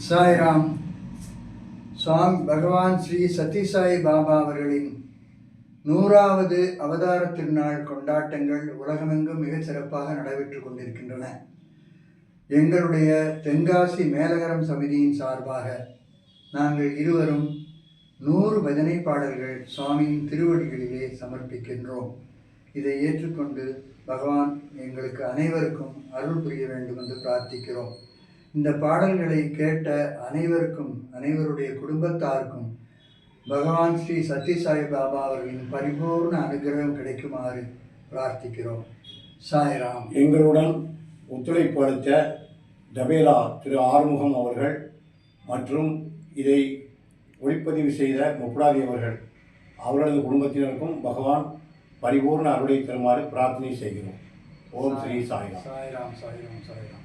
சாய்ராம். பகவான் ஸ்ரீ சத்யசாய் பாபா அவர்களின் 100வது அவதார திருநாள் கொண்டாட்டங்கள் உலகமெங்கும் மிகச் சிறப்பாக நடைபெற்று கொண்டிருக்கின்றன. எங்களுடைய தென்காசி மேலகரம் சமிதியின் சார்பாக நாங்கள் இருவரும் 100 பஜனை பாடல்கள் சுவாமியின் திருவடிகளிலே சமர்ப்பிக்கின்றோம். இதை ஏற்றுக்கொண்டு பகவான் எங்களுக்கு அனைவருக்கும் அருள் புரிய வேண்டும் என்று பிரார்த்திக்கிறோம். இந்த பாடல்களை கேட்ட அனைவருக்கும், அனைவருடைய குடும்பத்தாருக்கும் பகவான் ஸ்ரீ சத்யசாய் பாபா அவர்களின் பரிபூர்ண அனுகிரகம் கிடைக்குமாறு பிரார்த்திக்கிறோம். சாய்ராம். எங்களுடன் ஒத்துழைப்பு அளித்த தபேலா திரு ஆறுமுகம் அவர்கள் மற்றும் இதை ஒளிப்பதிவு செய்த முப்படாதி அவர்கள் அவர்களது குடும்பத்தினருக்கும் பகவான் பரிபூர்ண அருளை தருமாறு பிரார்த்தனை செய்கிறோம். ஓம் ஸ்ரீ சாய்ராம். சாய்ராம் சாய்ராம் சாய்ராம்.